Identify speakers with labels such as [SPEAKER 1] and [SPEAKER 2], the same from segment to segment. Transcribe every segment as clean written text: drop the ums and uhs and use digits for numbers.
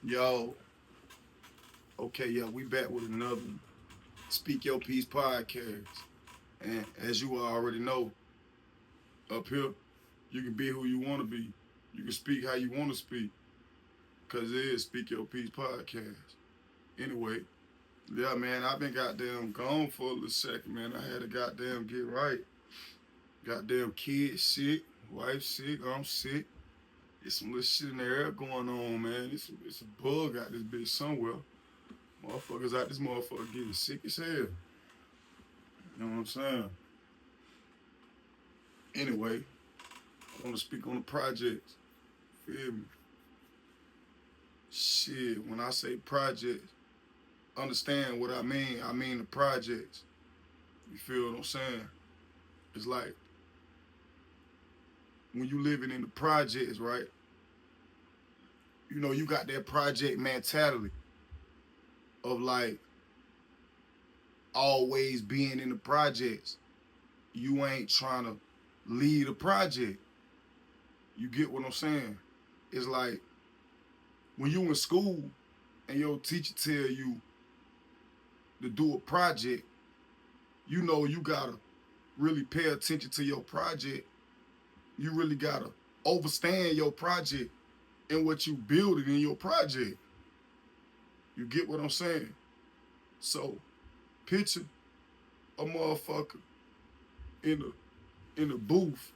[SPEAKER 1] Yo, okay, yeah, we back with another Speak Your Peace podcast. And as you already know, up here, you can be who you want to be. You can speak how you want to speak, because it is Speak Your Peace podcast. Anyway, yeah, man, I've been goddamn gone for a little second, man. I had to goddamn get right. Goddamn kids sick, wife sick, I'm sick. There's some little shit in the air going on, man. It's a bug out this bitch somewhere. Motherfuckers out this motherfucker getting sick as hell. You know what I'm saying? Anyway, I want to speak on the projects. Feel me? Shit, when I say projects, understand what I mean. I mean the projects. You feel what I'm saying? It's like when you living in the projects, right? You know, you got that project mentality of like always being in the projects. You ain't trying to lead a project. You get what I'm saying? It's like when you in school and your teacher tell you to do a project, you know you gotta really pay attention to your project. You really gotta understand your project and what you building in your project. You get what I'm saying? So picture a motherfucker in the booth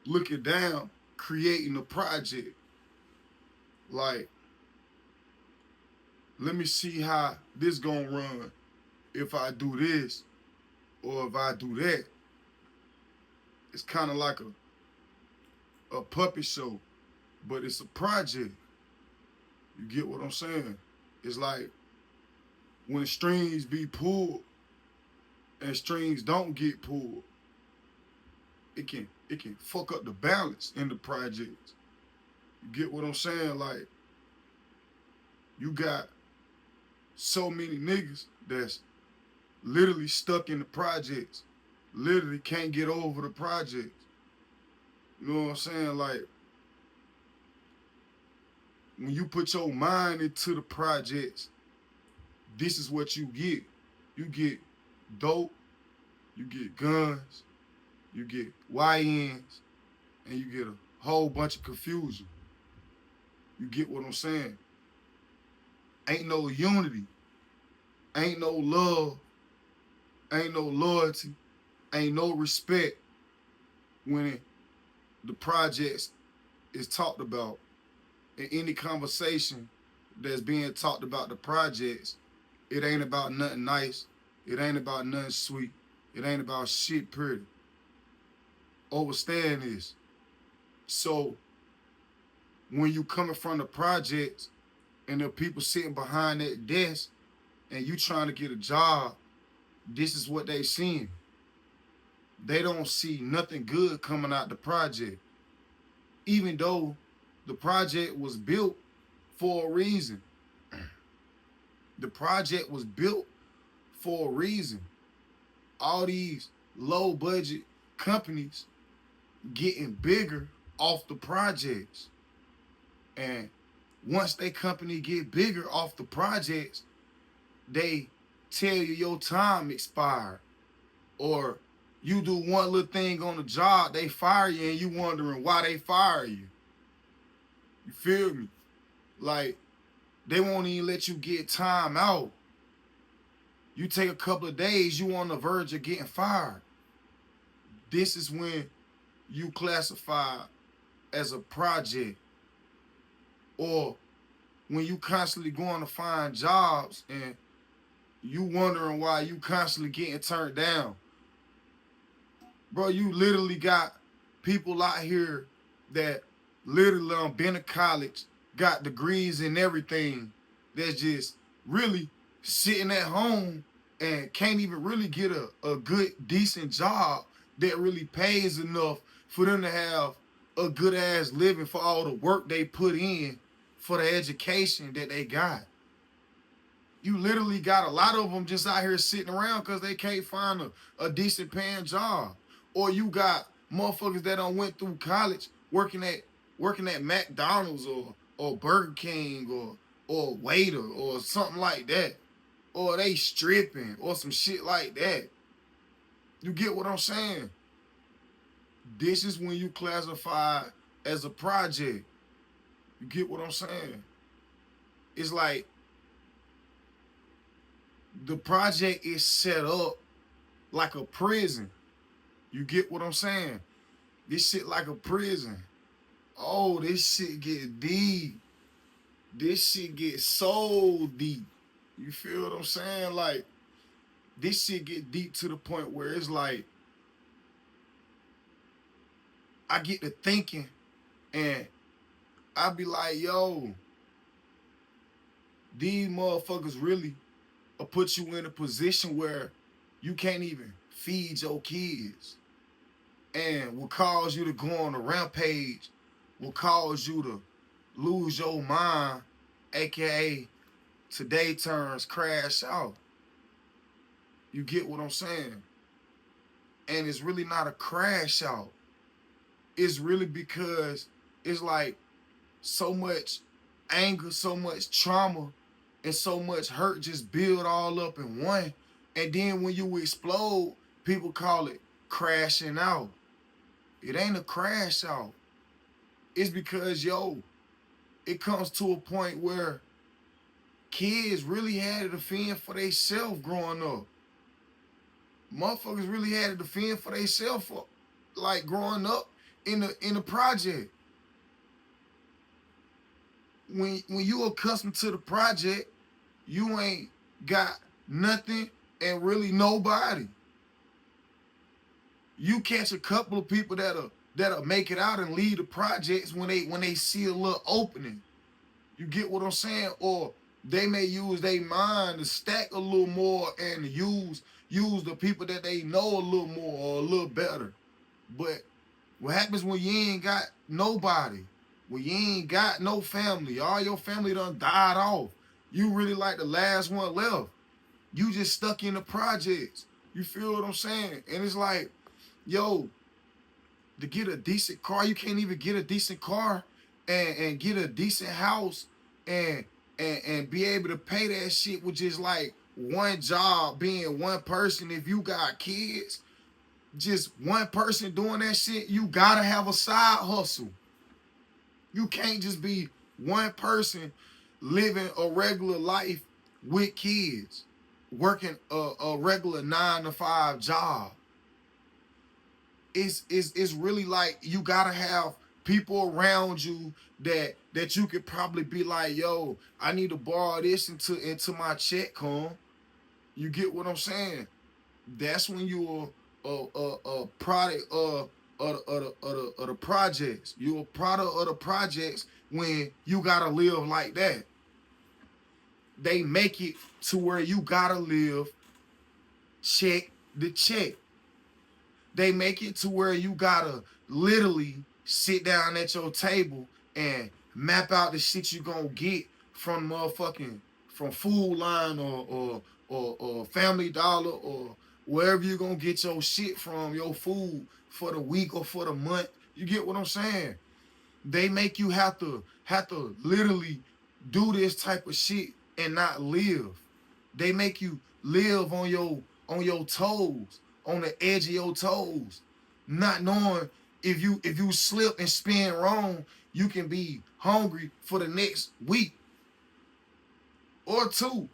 [SPEAKER 1] looking down, creating a project. Like, let me see how this gonna run if I do this or if I do that. It's kind of like a puppet show, but it's a project. You get what I'm saying? It's like when strings be pulled and strings don't get pulled, it can fuck up the balance in the project. You get what I'm saying? Like, you got so many niggas that's literally stuck in the projects, literally can't get over the projects. You know what I'm saying? Like, when you put your mind into the projects, this is what you get. You get dope, you get guns, you get YNs, and you get a whole bunch of confusion. You get what I'm saying? Ain't no unity, ain't no love, ain't no loyalty, ain't no respect when the projects is talked about. In any conversation that's being talked about the projects, it ain't about nothing nice. It ain't about nothing sweet. It ain't about shit pretty. Understand this. So when you coming from the projects and the people sitting behind that desk and you trying to get a job, this is what they seeing. They don't see nothing good coming out the project. Even though the project was built for a reason. The project was built for a reason. All these low budget companies getting bigger off the projects. And once they company get bigger off the projects, they tell you your time expired. Or you do one little thing on the job, they fire you and you wondering why they fire you. You feel me? Like, they won't even let you get time out. You take a couple of days, you on the verge of getting fired. This is when you classify as a project. Or when you constantly going to find jobs and you wondering why you constantly getting turned down. Bro, you literally got people out here that literally been to college, got degrees and everything, that's just really sitting at home and can't even really get a good, decent job that really pays enough for them to have a good ass living for all the work they put in for the education that they got. You literally got a lot of them just out here sitting around because they can't find a decent paying job. Or you got motherfuckers that done went through college working at McDonald's or or Burger King or waiter or something like that, or they stripping or some shit like that. You get what I'm saying? This is when you classify as a project. You get what I'm saying? It's like the project is set up like a prison. You get what I'm saying? This shit like a prison. Oh, this shit get deep. This shit get so deep. You feel what I'm saying? Like, this shit get deep to the point where it's like, I get to thinking and I be like, yo, these motherfuckers really will put you in a position where you can't even feed your kids, and will cause you to go on a rampage, will cause you to lose your mind, aka today turns crash out. You get what I'm saying? And it's really not a crash out. It's really because it's like so much anger, so much trauma, and so much hurt just build all up in one. And then when you explode, people call it crashing out. It ain't a crash out. It's because, yo, it comes to a point where kids really had to defend for themselves growing up. Motherfuckers really had to defend for themselves, like growing up in the project. When you accustomed to the project, you ain't got nothing and really nobody. You catch a couple of people that'll make it out and leave the projects when they see a little opening. You get what I'm saying? Or they may use their mind to stack a little more and use the people that they know a little more or a little better. But what happens when you ain't got nobody? When you ain't got no family, all your family done died off. You really like the last one left. You just stuck in the projects. You feel what I'm saying? And it's like, yo, to get a decent car, you can't even get a decent car and get a decent house and be able to pay that shit with just like one job, being one person. If you got kids, just one person doing that shit, you gotta have a side hustle. You can't just be one person living a regular life with kids, working a regular 9 to 5 job. It's really like you gotta have people around you that you could probably be like, yo, I need to borrow this into my check, huh? You get what I'm saying? That's when you're a product of the projects. You're a product of the projects when you gotta live like that. They make it to where you gotta live check to check. They make it to where you gotta literally sit down at your table and map out the shit you gonna get from motherfucking from Food Line or Family Dollar or wherever you gonna get your shit from, your food for the week or for the month. You get what I'm saying? They make you have to literally do this type of shit and not live. They make you live on your toes, on the edge of your toes, not knowing if you slip and spin wrong, you can be hungry for the next week or two.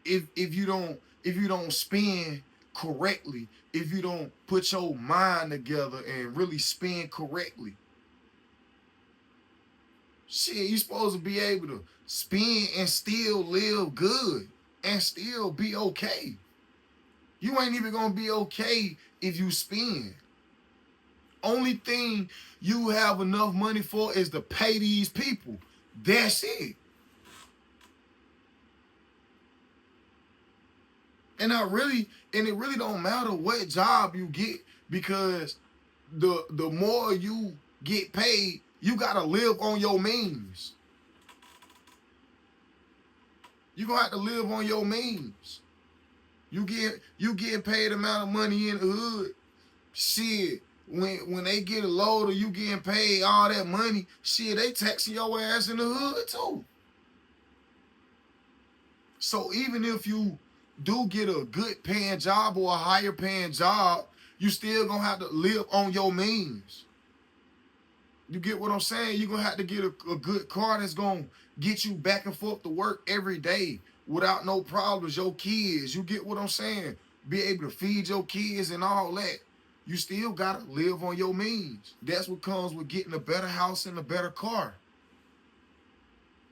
[SPEAKER 1] If you don't spin correctly, if you don't put your mind together and really spin correctly. Shit, you supposed to be able to spin and still live good and still be okay. You ain't even gonna be okay if you spin. Only thing you have enough money for is to pay these people. That's it. And it really don't matter what job you get, because the more you get paid, you gotta live on your means. You gonna have to live on your means. You get paid amount of money in the hood. Shit, when they get a load or you getting paid all that money, shit, they taxing your ass in the hood too. So even if you do get a good paying job or a higher paying job, you still gonna have to live on your means. You get what I'm saying? You're gonna have to get a good car that's gonna get you back and forth to work every day without no problems. Your kids, you get what I'm saying? Be able to feed your kids and all that. You still gotta live on your means. That's what comes with getting a better house and a better car.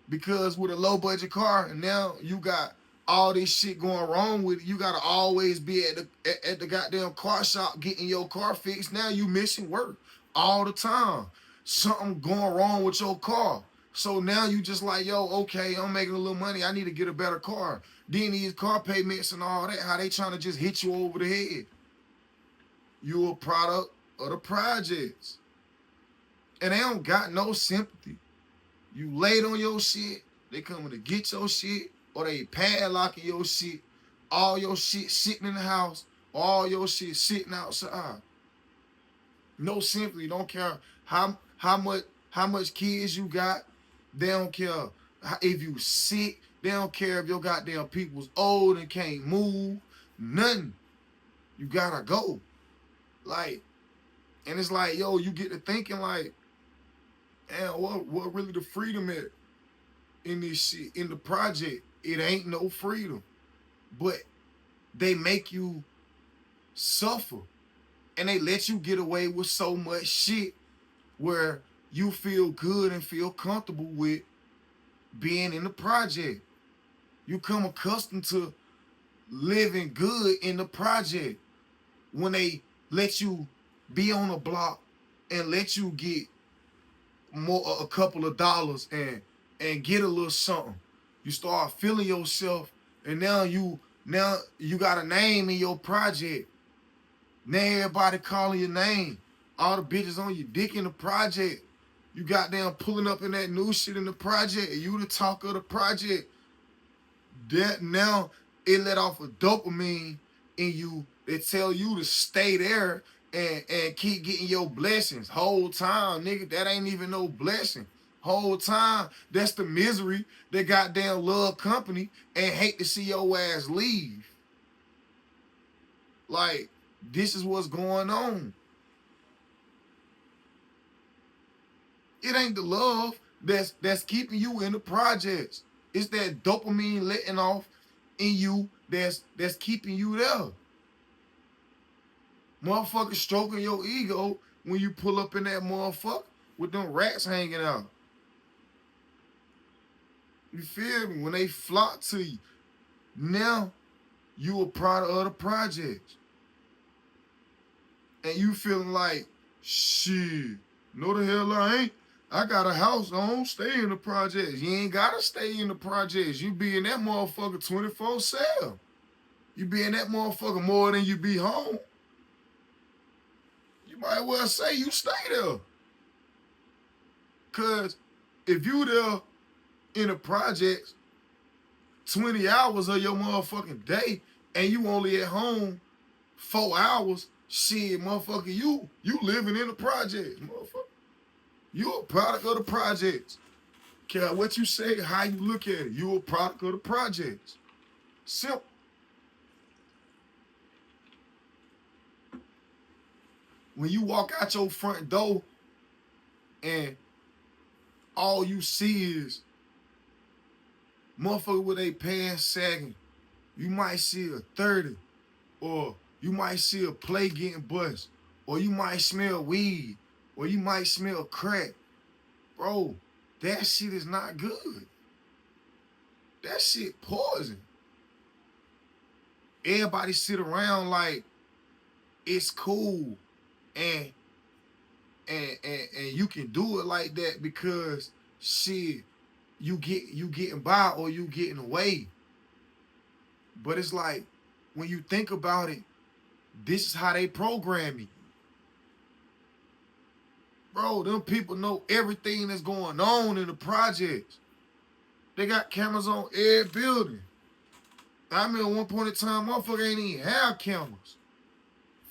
[SPEAKER 1] Because with a low budget car, and now you got all this shit going wrong with it, you gotta always be at the goddamn car shop getting your car fixed. Now you missing work all the time. Something going wrong with your car. So now you just like, yo, okay, I'm making a little money. I need to get a better car. Then these car payments and all that, how they trying to just hit you over the head. You a product of the projects. And they don't got no sympathy. You late on your shit, they coming to get your shit, or they padlocking your shit, all your shit sitting in the house, all your shit sitting outside. No sympathy. Don't care how much kids you got. They don't care if you sick. They don't care if your goddamn people's old and can't move. Nothing. You gotta go. Like, and it's like, yo, you get to thinking like, man, what really the freedom at in this shit, in the project? It ain't no freedom. But they make you suffer. And they let you get away with so much shit where you feel good and feel comfortable with being in the project. You come accustomed to living good in the project. When they let you be on a block and let you get a couple of dollars and get a little something, you start feeling yourself, and now you got a name in your project. Now everybody calling your name. All the bitches on your dick in the project. You goddamn pulling up in that new shit in the project, and you the talk of the project. That now it let off a dopamine in you that tell you to stay there and keep getting your blessings. Whole time, nigga, that ain't even no blessing. Whole time, that's the misery that goddamn love company and hate to see your ass leave. Like, this is what's going on. It ain't the love that's keeping you in the projects. It's that dopamine letting off in you that's keeping you there. Motherfucker stroking your ego when you pull up in that motherfucker with them rats hanging out. You feel me? When they flock to you, now you a product of the projects. And you feeling like, shit, no the hell I ain't. I got a house, I don't stay in the projects. You ain't gotta stay in the projects. You be in that motherfucker 24/7. You be in that motherfucker more than you be home. You might well say you stay there. Cause if you there in the projects 20 hours of your motherfucking day and you only at home 4 hours, shit, motherfucker, you living in the projects, motherfucker. You a product of the projects. Care what you say, how you look at it. You a product of the projects. Simple. When you walk out your front door and all you see is motherfucker with their pants sagging, you might see a 30, or you might see a plate getting bust, or you might smell weed, or you might smell crack. Bro, that shit is not good. That shit poison. Everybody sit around like it's cool and you can do it like that because shit, you getting by or you getting away. But it's like, when you think about it, this is how they program you. Bro, them people know everything that's going on in the projects. They got cameras on every building. I mean, at one point in time, motherfucker ain't even have cameras.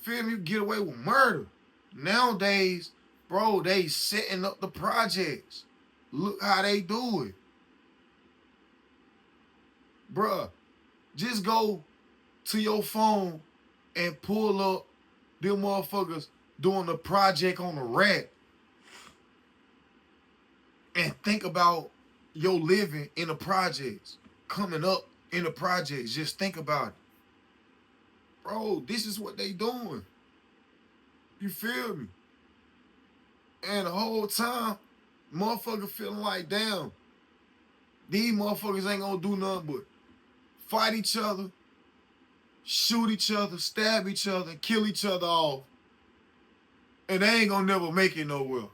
[SPEAKER 1] Feel me? You get away with murder. Nowadays, bro, they setting up the projects. Look how they do it. Bruh, just go to your phone and pull up them motherfuckers doing the project on the rack and think about your living in the projects, coming up in the projects. Just think about it. Bro, this is what they doing. You feel me? And the whole time, motherfucker feeling like, damn, these motherfuckers ain't gonna do nothing but fight each other, shoot each other, stab each other, and kill each other off. And they ain't gonna never make it nowhere.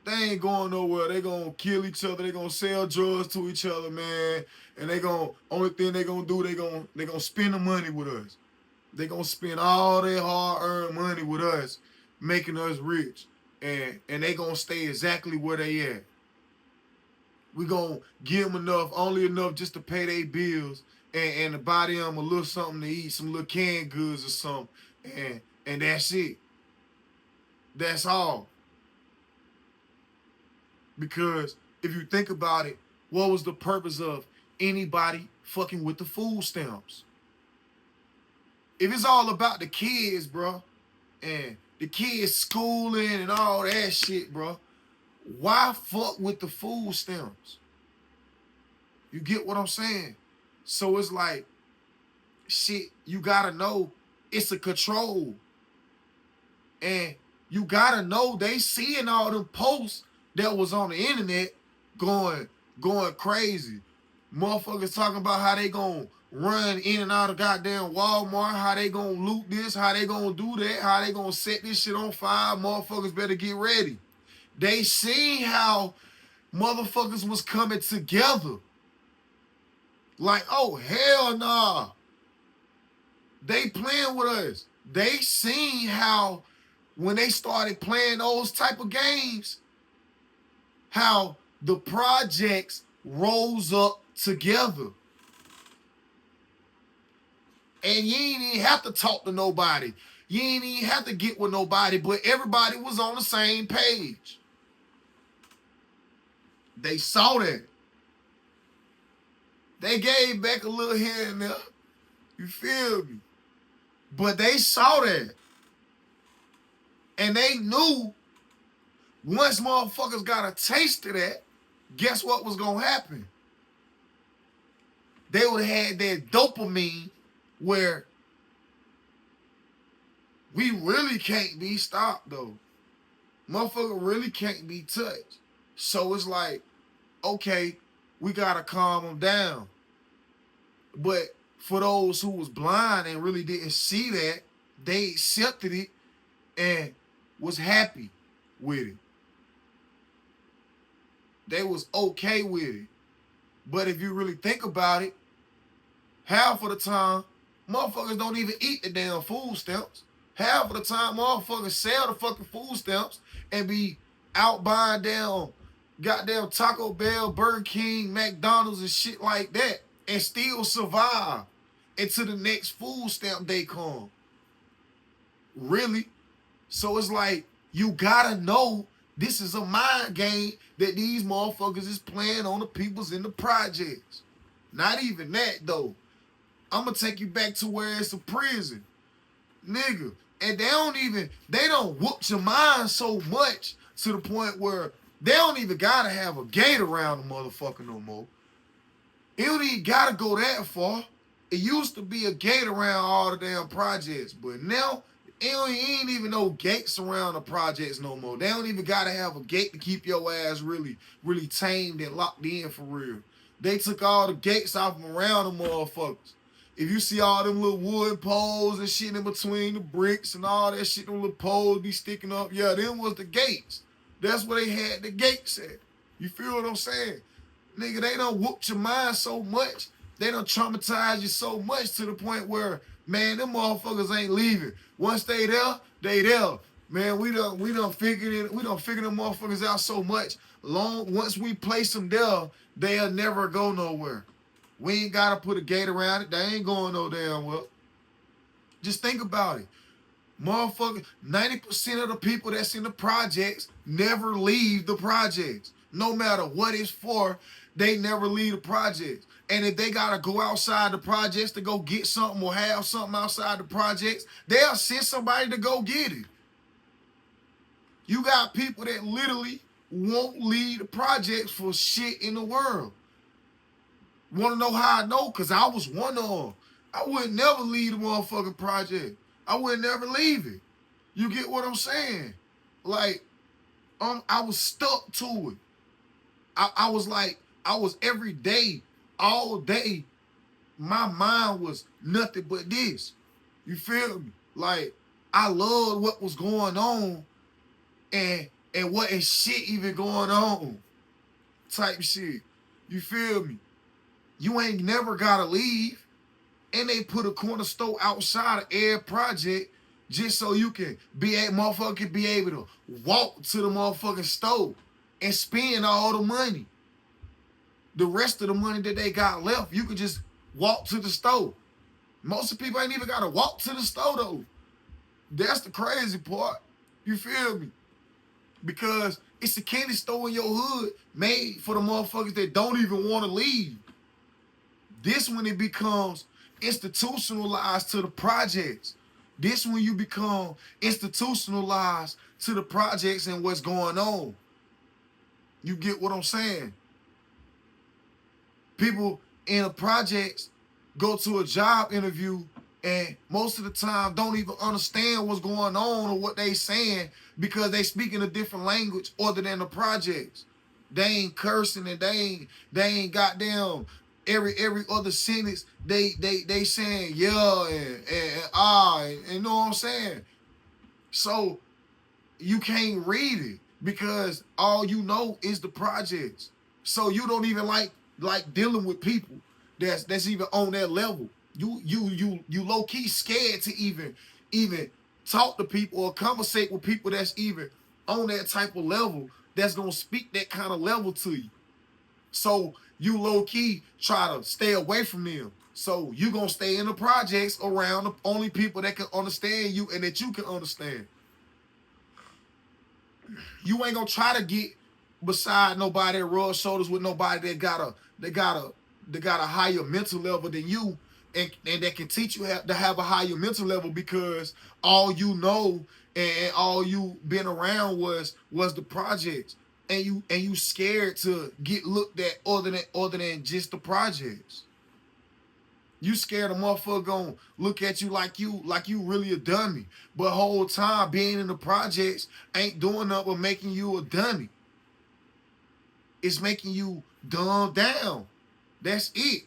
[SPEAKER 1] They ain't going nowhere. They gonna kill each other. They gonna sell drugs to each other, man. And they gonna, only thing they gonna do, they gonna spend the money with us. They gonna spend all their hard-earned money with us, making us rich. And they gonna stay exactly where they at. We gonna give them enough, only enough just to pay their bills and to buy them a little something to eat, some little canned goods or something. And that's it. That's all. Because if you think about it, what was the purpose of anybody fucking with the food stamps? If it's all about the kids, bro, and the kids schooling and all that shit, bro, why fuck with the food stamps? You get what I'm saying? So it's like, shit, you gotta know it's a control. And you gotta know they seeing all them posts that was on the internet going crazy. Motherfuckers talking about how they gonna run in and out of goddamn Walmart, how they gonna loot this, how they gonna do that, how they gonna set this shit on fire. Motherfuckers better get ready. They seen how motherfuckers was coming together. Like, oh, hell nah. They playing with us. They seen how when they started playing those type of games, how the projects rose up together. And you ain't even have to talk to nobody. You ain't even have to get with nobody, but everybody was on the same page. They saw that. They gave back a little here and there. You feel me? But they saw that. And they knew once motherfuckers got a taste of that, guess what was going to happen? They would have had that dopamine where we really can't be stopped, though. Motherfucker really can't be touched. So it's like, okay, we got to calm them down. But for those who was blind and really didn't see that, they accepted it and was happy with it. They was okay with it. But if you really think about it, half of the time, motherfuckers don't even eat the damn food stamps. Half of the time, motherfuckers sell the fucking food stamps and be out buying down goddamn Taco Bell, Burger King, McDonald's and shit like that and still survive until the next food stamp day come. Really? So it's like, you gotta know this is a mind game that these motherfuckers is playing on the peoples in the projects. Not even that, though. I'm gonna take you back to where it's a prison. Nigga. And they don't whoop your mind so much to the point where they don't even gotta have a gate around the motherfucker no more. It don't even gotta go that far. It used to be a gate around all the damn projects, but now it ain't even no gates around the projects no more. They don't even gotta have a gate to keep your ass really, really tamed and locked in for real. They took all the gates off from around the motherfuckers. If you see all them little wood poles and shit in between the bricks and all that shit, them little poles be sticking up, yeah, them was the gates. That's where they had the gates at. You feel what I'm saying? Nigga, they done whooped your mind so much, they done traumatized you so much to the point where, man, them motherfuckers ain't leaving. Once they there, they there. Man, we done figured it, we done figured them motherfuckers out so much. Once we place them there, they'll never go nowhere. We ain't gotta put a gate around it. They ain't going no damn well. Just think about it. Motherfucker, 90% of the people that's in the projects never leave the projects. No matter what it's for, they never leave the projects. And if they gotta go outside the projects to go get something or have something outside the projects, they'll send somebody to go get it. You got people that literally won't leave the projects for shit in the world. Want to know how I know? Because I was one of them. I would never leave the motherfucking project. I would never leave it. You get what I'm saying? Like, I was stuck to it. I was like, I was every day, all day, my mind was nothing but this. You feel me? Like, I loved what was going on and wasn't shit even going on. Type shit. You feel me? You ain't never gotta leave. And they put a corner store outside of every project just so you can be able to walk to the motherfucking store and spend all the money. The rest of the money that they got left, you could just walk to the store. Most of the people ain't even gotta walk to the store though. That's the crazy part. You feel me? Because it's a candy store in your hood made for the motherfuckers that don't even want to leave. This when it becomes institutionalized to the projects. This when you become institutionalized to the projects and what's going on. You get what I'm saying? People in the projects go to a job interview and most of the time don't even understand what's going on or what they saying because they speaking a different language other than the projects. They ain't cursing and they ain't goddamn every other sentence they saying yeah and ah and you know what I'm saying. So you can't read it because all you know is the projects. So you don't even like dealing with people that's even on that level. You low key scared to even talk to people or conversate with people that's even on that type of level that's gonna speak that kind of level to you. So you low key try to stay away from them. So you gonna stay in the projects around the only people that can understand you and that you can understand. You ain't gonna try to get beside nobody that rubs shoulders with nobody that got a higher mental level than you and that can teach you to have a higher mental level because all you know and all you been around was the projects. And you scared to get looked at other than just the projects. You scared a motherfucker gonna look at you like you really a dummy. But whole time being in the projects ain't doing nothing but making you a dummy. It's making you dumb down. That's it.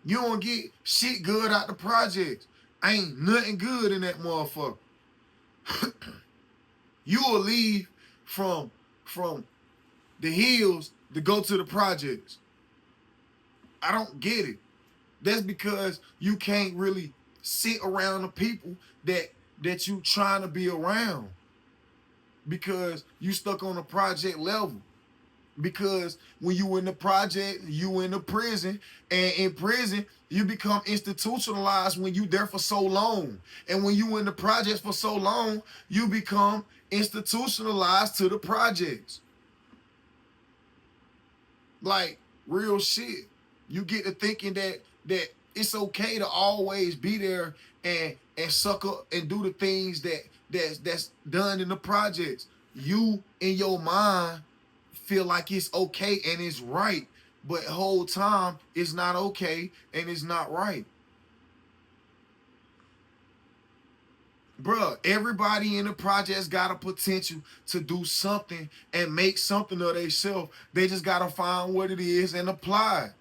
[SPEAKER 1] You don't get shit good out the projects. Ain't nothing good in that motherfucker. You will leave from the hills to go to the projects. I don't get it. That's because you can't really sit around the people that you trying to be around. Because you stuck on a project level. Because when you in the project, you in the prison, and in prison, you become institutionalized when you there for so long. And when you in the projects for so long, you become institutionalized to the projects. Like, real shit. You get to thinking that it's okay to always be there and suck up and do the things that's done in the projects. You in your mind feel like it's okay and it's right, but the whole time it's not okay and it's not right. Bruh, everybody in the projects got a potential to do something and make something of themselves. They just gotta find what it is and apply it.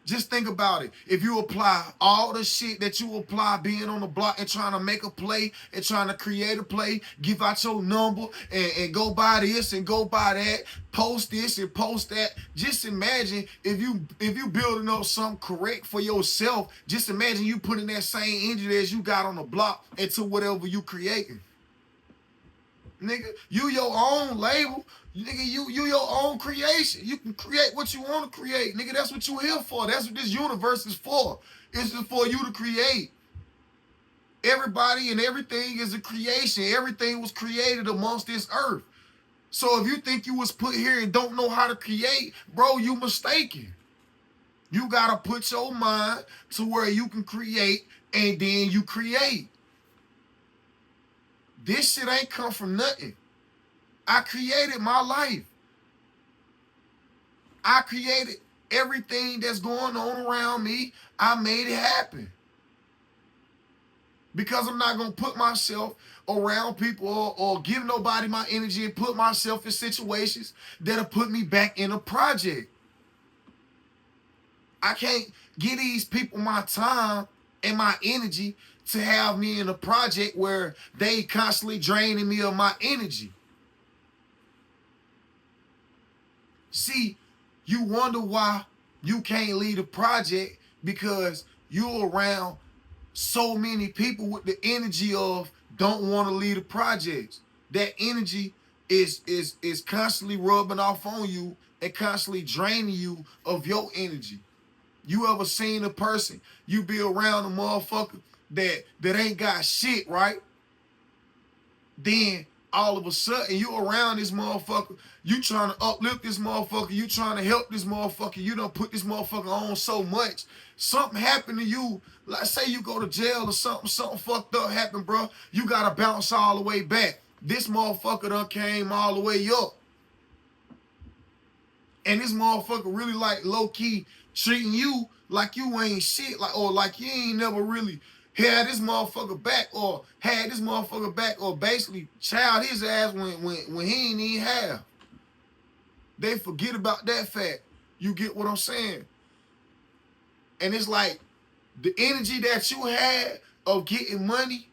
[SPEAKER 1] Just think about it. If you apply all the shit that you apply being on the block and trying to make a play and trying to create a play, give out your number and go buy this and go buy that, post this and post that. Just imagine if you building up something correct for yourself, just imagine you putting that same energy as you got on the block into whatever you creating. Nigga, you your own label. Nigga, you your own creation. You can create what you want to create. Nigga, that's what you here for. That's what this universe is for. It's just for you to create. Everybody and everything is a creation. Everything was created amongst this earth. So if you think you was put here and don't know how to create, bro, you mistaken. You gotta put your mind to where you can create, and then you create. This shit ain't come from nothing. I created my life. I created everything that's going on around me. I made it happen. Because I'm not going to put myself around people or give nobody my energy and put myself in situations that'll put me back in a project. I can't give these people my time and my energy to have me in a project where they constantly draining me of my energy. See, you wonder why you can't lead a project because you're around so many people with the energy of don't want to lead a project. That energy is constantly rubbing off on you and constantly draining you of your energy. You ever seen a person, you be around a motherfucker that ain't got shit, right? Then all of a sudden you around this motherfucker, you trying to uplift this motherfucker, you trying to help this motherfucker, you done put this motherfucker on so much. Something happened to you, like say you go to jail or something fucked up happened, bro. You gotta bounce all the way back. This motherfucker done came all the way up. And this motherfucker really like low-key treating you like you ain't shit, like or like you ain't never really had this motherfucker back or had this motherfucker back or basically child his ass when he ain't even have. They forget about that fact. You get what I'm saying? And it's like the energy that you had of getting money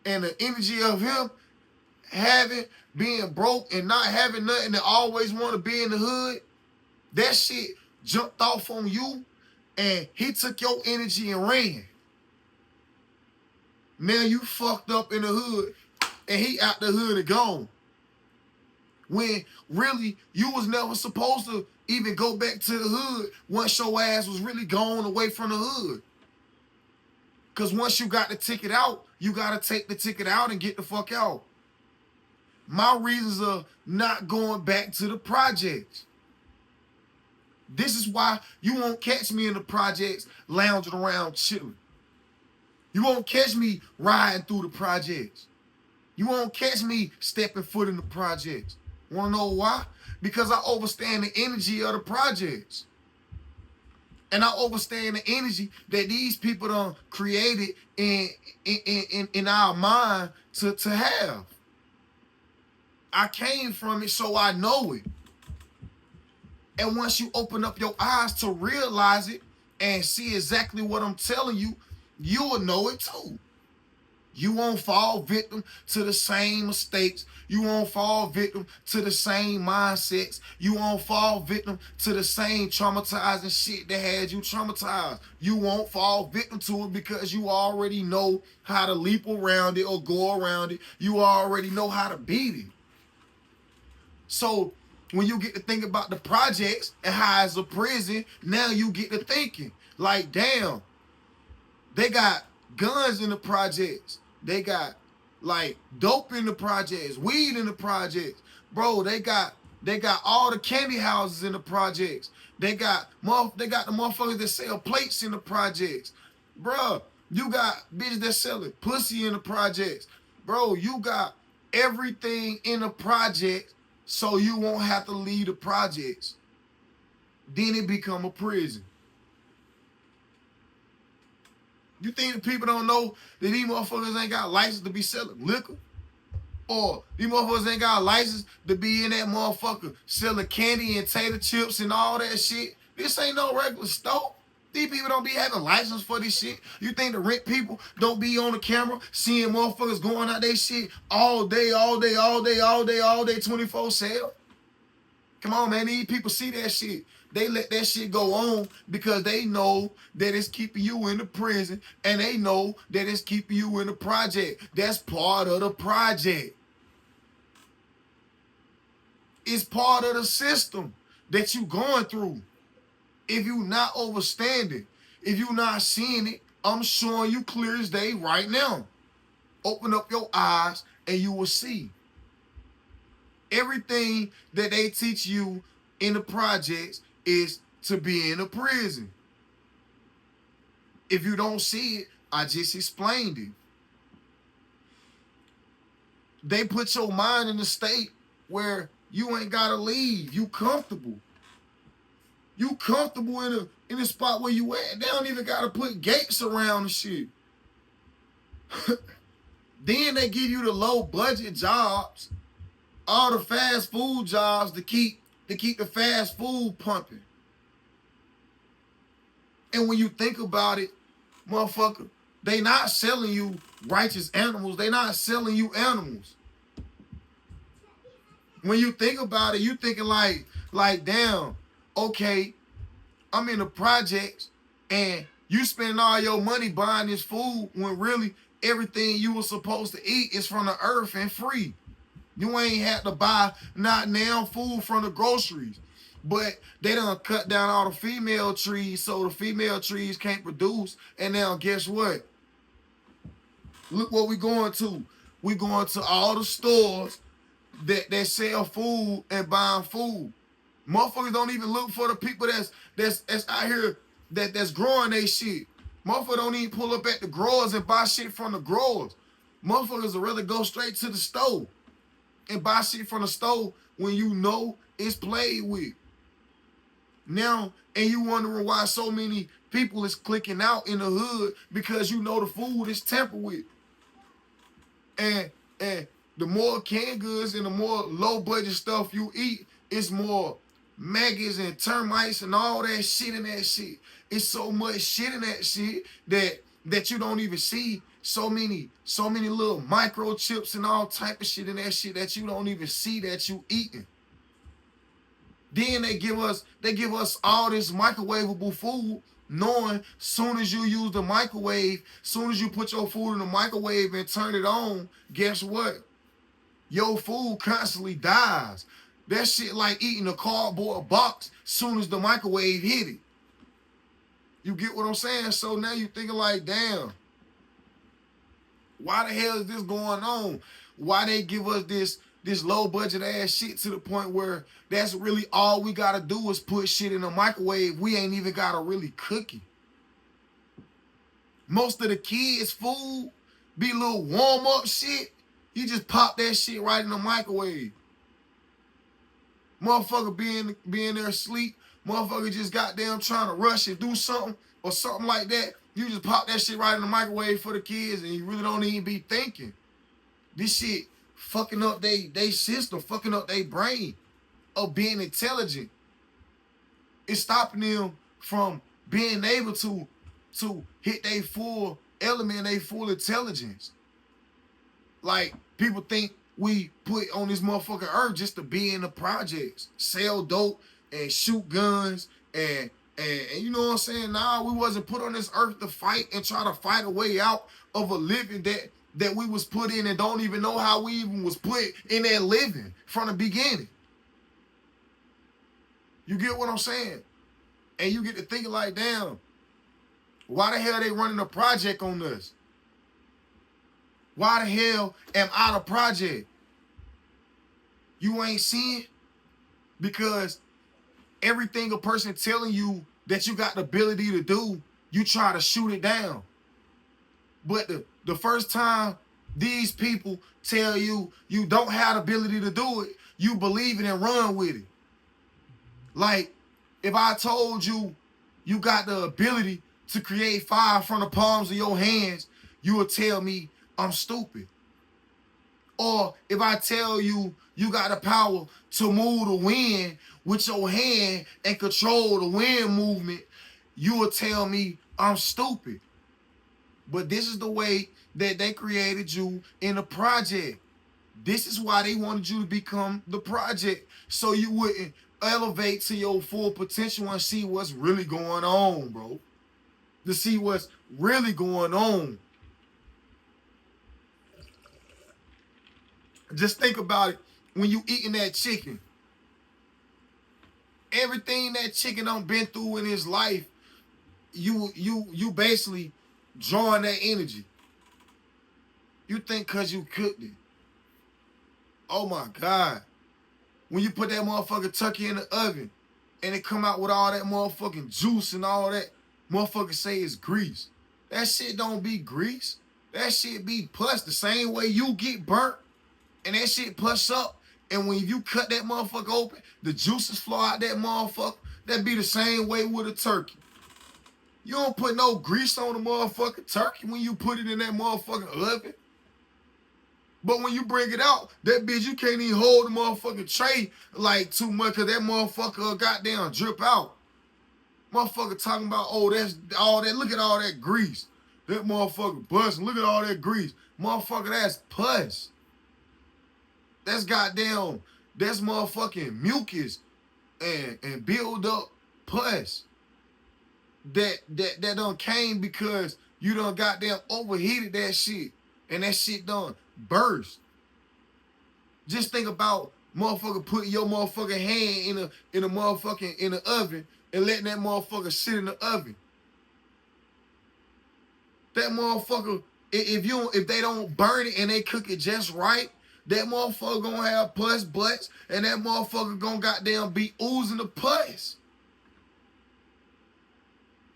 [SPEAKER 1] and the energy of him being broke and not having nothing and always want to be in the hood, that shit jumped off on you and he took your energy and ran. Now you fucked up in the hood and he out the hood and gone. When really you was never supposed to even go back to the hood once your ass was really gone away from the hood. Because once you got the ticket out, you got to take the ticket out and get the fuck out. My reasons of not going back to the projects. This is why you won't catch me in the projects lounging around chilling. You won't catch me riding through the projects. You won't catch me stepping foot in the projects. Want to know why? Because I understand the energy of the projects. And I understand the energy that these people done created in our mind to have. I came from it, so I know it. And once you open up your eyes to realize it and see exactly what I'm telling you, you will know it too. You won't fall victim to the same mistakes. You won't fall victim to the same mindsets. You won't fall victim to the same traumatizing shit that had you traumatized. You won't fall victim to it because you already know how to leap around it or go around it. You already know how to beat it. So when you get to think about the projects and how it's a prison, now you get to thinking, like, damn, they got guns in the projects. They got, like, dope in the projects, weed in the projects. Bro, they got all the candy houses in the projects. They got the motherfuckers that sell plates in the projects. Bro, you got bitches that selling pussy in the projects. Bro, you got everything in the project. So you won't have to leave the projects. Then it become a prison. You think the people don't know that these motherfuckers ain't got license to be selling liquor? Or these motherfuckers ain't got a license to be in that motherfucker selling candy and tater chips and all that shit? This ain't no regular store. These people don't be having license for this shit. You think the rent people don't be on the camera seeing motherfuckers going out their shit all day, 24/7? Come on, man. These people see that shit. They let that shit go on because they know that it's keeping you in the prison and they know that it's keeping you in the project. That's part of the project. It's part of the system that you going through. If you not understanding, if you not seeing it, I'm showing you clear as day right now. Open up your eyes and you will see. Everything that they teach you in the projects is to be in a prison. If you don't see it, I just explained it. They put your mind in a state where you ain't gotta leave. You comfortable. You comfortable in a spot where you at. They don't even gotta put gates around the shit. Then they give you the low budget jobs, all the fast food jobs to keep the fast food pumping. And when you think about it, motherfucker, they not selling you righteous animals. They not selling you animals. When you think about it, you thinking like, damn, okay, I'm in the projects and you spending all your money buying this food when really everything you were supposed to eat is from the earth and free. You ain't had to buy not now food from the groceries. But they done cut down all the female trees so the female trees can't produce. And now guess what? Look what we going to. We going to all the stores that sell food and buying food. Motherfuckers don't even look for the people that's out here that's growing they shit. Motherfuckers don't even pull up at the growers and buy shit from the growers. Motherfuckers would rather go straight to the store and buy shit from the store when you know it's played with. Now, and you wondering why so many people is clicking out in the hood because you know the food is tampered with. And the more canned goods and the more low budget stuff you eat, it's more maggots and termites and all that shit in that shit. It's so much shit in that shit that you don't even see. So many little microchips and all type of shit in that shit that you don't even see that you eating. Then they give us all this microwavable food, knowing soon as you use the microwave, soon as you put your food in the microwave and turn it on, guess what? Your food constantly dies. That shit like eating a cardboard box soon as the microwave hit it. You get what I'm saying? So now you thinking like, damn, why the hell is this going on? Why they give us this low budget ass shit to the point where that's really all we gotta do is put shit in the microwave. We ain't even gotta really cook it. Most of the kids' food be little warm up shit. You just pop that shit right in the microwave. Motherfucker being there asleep. Motherfucker just goddamn trying to rush and do something or something like that. You just pop that shit right in the microwave for the kids and you really don't even be thinking. This shit fucking up they system, fucking up their brain of being intelligent. It's stopping them from being able to hit their full element, their full intelligence. Like, people think we put on this motherfucking earth just to be in the projects, sell dope and shoot guns and you know what I'm saying? Nah, we wasn't put on this earth to fight and try to fight a way out of a living that we was put in and don't even know how we even was put in that living from the beginning. You get what I'm saying? And you get to thinking like, damn, why the hell they running a project on us? Why the hell am I the project? You ain't seeing? Because everything a person telling you that you got the ability to do, you try to shoot it down. But the first time these people tell you you don't have the ability to do it, you believe it and run with it. Like, if I told you you got the ability to create fire from the palms of your hands, you would tell me I'm stupid. Or if I tell you you got the power to move the wind with your hand and control the wind movement, you would tell me I'm stupid. But this is the way that they created you in the project. This is why they wanted you to become the project, so you wouldn't elevate to your full potential and see what's really going on, bro. To see what's really going on. Just think about it. When you eating that chicken, everything that chicken done been through in his life, you basically drawing that energy. You think because you cooked it. Oh my God. When you put that motherfucking turkey in the oven and it come out with all that motherfucking juice and all that, motherfuckers say it's grease. That shit don't be grease. That shit be pus the same way you get burnt and that shit push up. And when you cut that motherfucker open, the juices flow out that motherfucker. That be the same way with a turkey. You don't put no grease on the motherfucking turkey when you put it in that motherfucking oven. But when you bring it out, that bitch, you can't even hold the motherfucking tray like too much because that motherfucker goddamn drip out. Motherfucker talking about, oh, that's all that, look at all that grease. That motherfucker busting, look at all that grease. Motherfucker, that's pus. That's goddamn, that's motherfucking mucus and build up pus. That done came because you done goddamn overheated that shit. And that shit done burst. Just think about motherfucker putting your motherfucking hand in the oven and letting that motherfucker sit in the oven. That motherfucker, if they don't burn it and they cook it just right, that motherfucker gonna have pus butts and that motherfucker gonna goddamn be oozing the pus.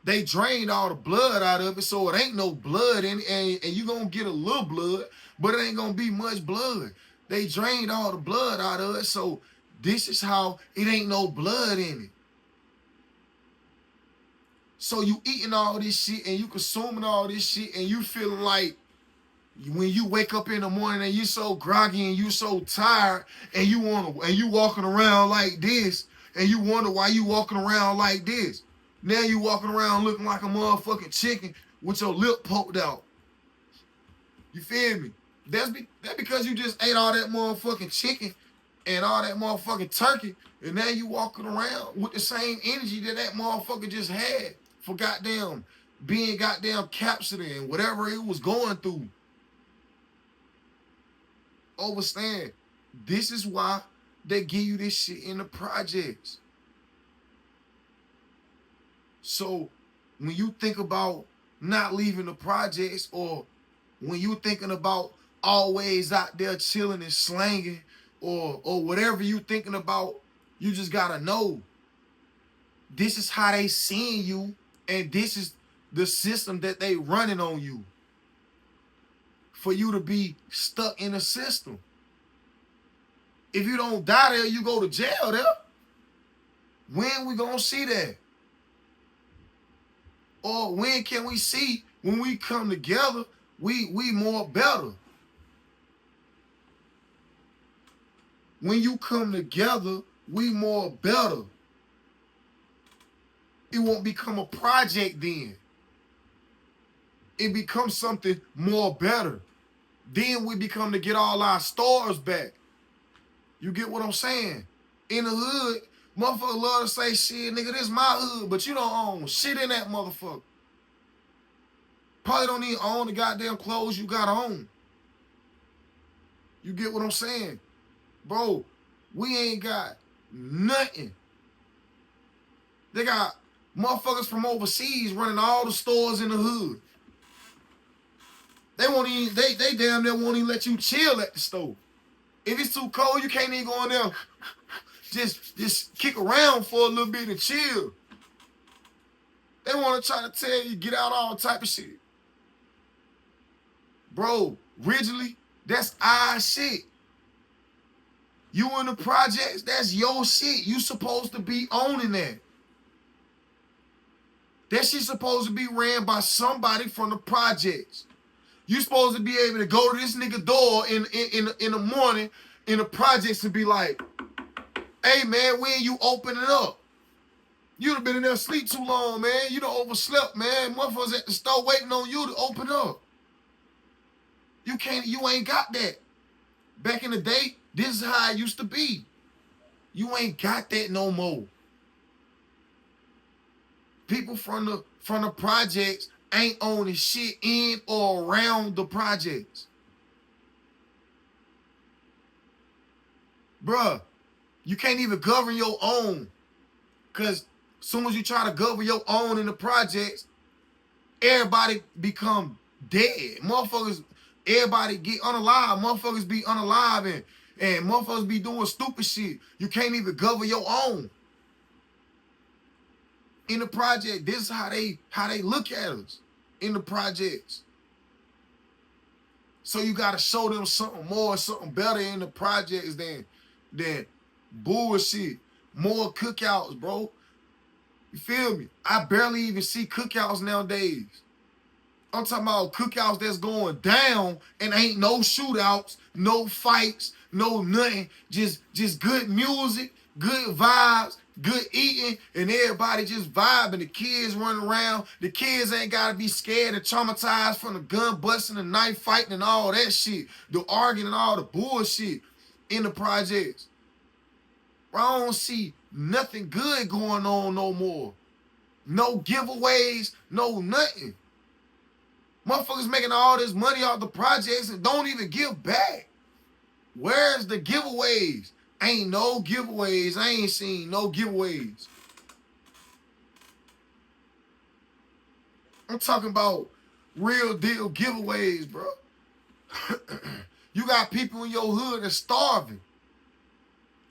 [SPEAKER 1] They drained all the blood out of it, so it ain't no blood in it, and you gonna get a little blood, but it ain't gonna be much blood. They drained all the blood out of it, so this is how it ain't no blood in it. So you eating all this shit and you consuming all this shit and you feeling like when you wake up in the morning and you so groggy and you so tired and you walking around like this and you wonder why you walking around like this. Now you walking around looking like a motherfucking chicken with your lip poked out. You feel me? That's because you just ate all that motherfucking chicken and all that motherfucking turkey, and now you walking around with the same energy that motherfucker just had for goddamn being goddamn captured in whatever it was going through. Understand? This is why they give you this shit in the projects. So when you think about not leaving the projects, or when you thinking about always out there chilling and slanging, or whatever you thinking about, you just gotta know this is how they seeing you, and this is the system that they running on you for you to be stuck in the system. If you don't die there, you go to jail there. When we gonna see that? Or when can we see when we come together, we more better? When you come together, we more better. It won't become a project then. It becomes something more better. Then we become to get all our stars back. You get what I'm saying? In the hood, motherfuckers love to say, shit, nigga, this my hood, but you don't own shit in that motherfucker. Probably don't even own the goddamn clothes you got on. You get what I'm saying? Bro, we ain't got nothing. They got motherfuckers from overseas running all the stores in the hood. They won't even, they damn near won't even let you chill at the store. If it's too cold, you can't even go in there just kick around for a little bit and chill. They want to try to tell you get out all type of shit. Bro, originally, that's our shit. You in the projects, that's your shit. You supposed to be owning that. That shit supposed to be ran by somebody from the projects. You supposed to be able to go to this nigga door in the morning in the projects and be like, hey man, when you opening up? You'd have been in there asleep too long, man. You done overslept, man. Motherfuckers at the store waiting on you to open up. You ain't got that. Back in the day, this is how it used to be. You ain't got that no more. People from the projects ain't owning shit in or around the projects. Bruh, you can't even govern your own. Because as soon as you try to govern your own in the projects, everybody become dead. Motherfuckers, everybody get unalive. Motherfuckers be unalive and motherfuckers be doing stupid shit. You can't even govern your own. In the project, this is how they look at us in the projects. So you gotta show them something more, something better in the projects than bullshit. More cookouts, bro. You feel me? I barely even see cookouts nowadays. I'm talking about cookouts that's going down and ain't no shootouts, no fights, no nothing. Just good music, good vibes, good eating, and everybody just vibing. The kids running around. The kids ain't gotta be scared and traumatized from the gun busting, the knife fighting, and all that shit. The arguing and all the bullshit in the projects. I don't see nothing good going on no more. No giveaways, no nothing. Motherfuckers making all this money off the projects and don't even give back. Where's the giveaways? Ain't no giveaways. I ain't seen no giveaways. I'm talking about real deal giveaways, bro. You got people in your hood that's starving.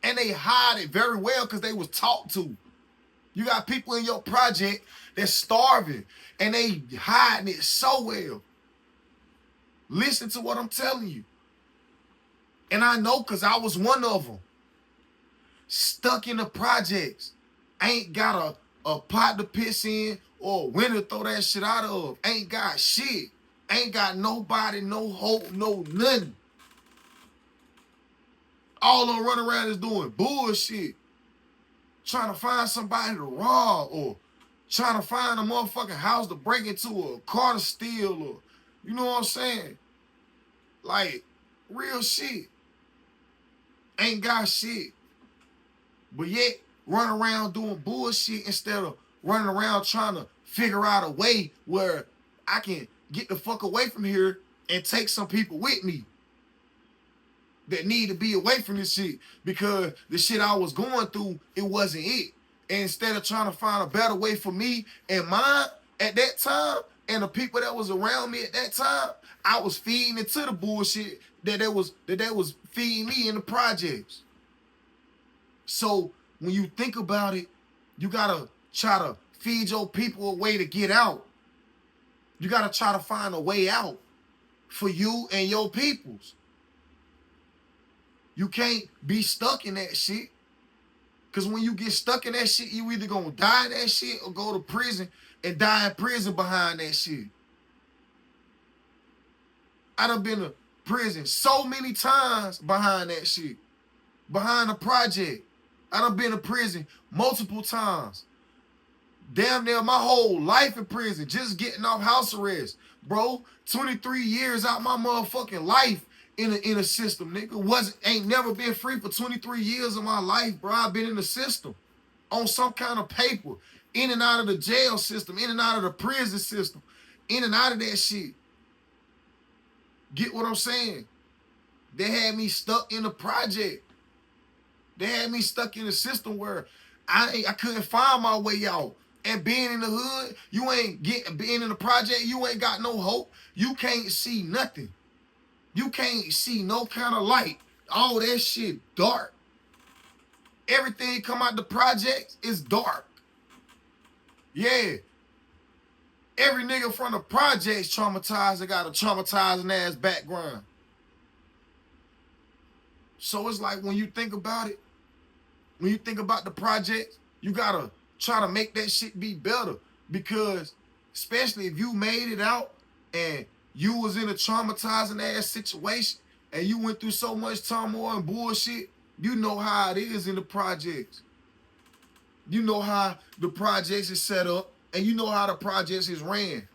[SPEAKER 1] And they hide it very well because they was taught to. You got people in your project that's starving and they hiding it so well. Listen to what I'm telling you. And I know because I was one of them. Stuck in the projects. Ain't got a pot to piss in or a window to throw that shit out of. Ain't got shit. Ain't got nobody, no hope, no nothing. All I'm running around is doing bullshit. Trying to find somebody to rob or trying to find a motherfucking house to break into or a car to steal or, you know what I'm saying? Like, real shit. Ain't got shit. But yet, run around doing bullshit instead of running around trying to figure out a way where I can get the fuck away from here and take some people with me that need to be away from this shit because the shit I was going through, it wasn't it. And instead of trying to find a better way for me and mine at that time and the people that was around me at that time, I was feeding into the bullshit that they was feeding me in the projects. So when you think about it, you gotta try to feed your people a way to get out. You gotta try to find a way out for you and your peoples. You can't be stuck in that shit. Because when you get stuck in that shit, you either gonna die in that shit or go to prison and die in prison behind that shit. I done been to prison so many times behind that shit. Behind the project. I done been to prison multiple times. Damn near my whole life in prison. Just getting off house arrest. Bro, 23 years out my motherfucking life in a system, nigga. Ain't never been free for 23 years of my life, bro. I've been in the system. On some kind of paper. In and out of the jail system. In and out of the prison system. In and out of that shit. Get what I'm saying? They had me stuck in the project. They had me stuck in a system where I couldn't find my way out. And being in the hood, being in the project, you ain't got no hope. You can't see nothing. You can't see no kind of light. All that shit dark. Everything come out the projects is dark. Yeah. Every nigga from the projects traumatized and got a traumatizing ass background. So it's like when you think about it, when you think about the projects, you gotta try to make that shit be better. Because especially if you made it out and you was in a traumatizing ass situation and you went through so much turmoil and bullshit, you know how it is in the projects. You know how the projects is set up and you know how the projects is ran.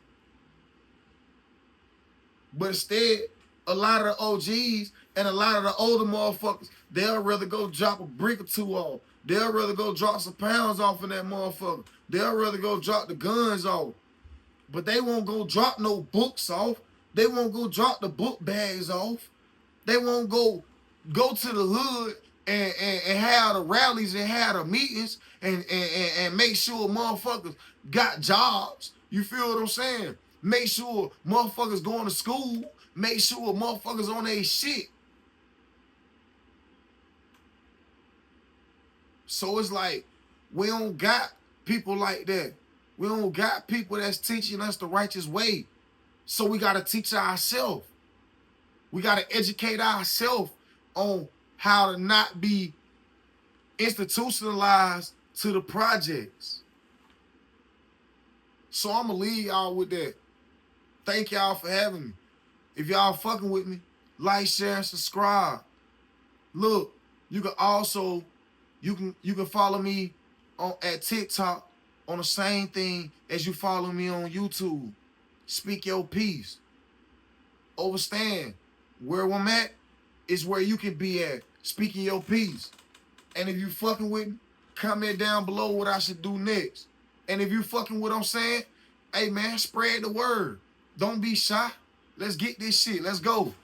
[SPEAKER 1] But instead, a lot of the OGs and a lot of the older motherfuckers, they'll rather go drop a brick or two off. They'll rather go drop some pounds off in that motherfucker. They'll rather go drop the guns off. But they won't go drop no books off. They won't go drop the book bags off. They won't go to the hood and have the rallies and have the meetings and make sure motherfuckers got jobs You feel what I'm saying? Make sure motherfuckers going to school. Make sure motherfuckers on their shit. So it's like, we don't got people like that. We don't got people that's teaching us the righteous way. So we got to teach ourselves. We got to educate ourselves on how to not be institutionalized to the projects. So I'm going to leave y'all with that. Thank y'all for having me. If y'all fucking with me, like, share, and subscribe. Look, you can also, you can follow me at TikTok on the same thing as you follow me on YouTube. Speak your peace. Understand, where I'm at is where you can be at, speaking your peace. And if you fucking with me, comment down below what I should do next. And if you fucking with what I'm saying, hey man, spread the word. Don't be shy. Let's get this shit. Let's go.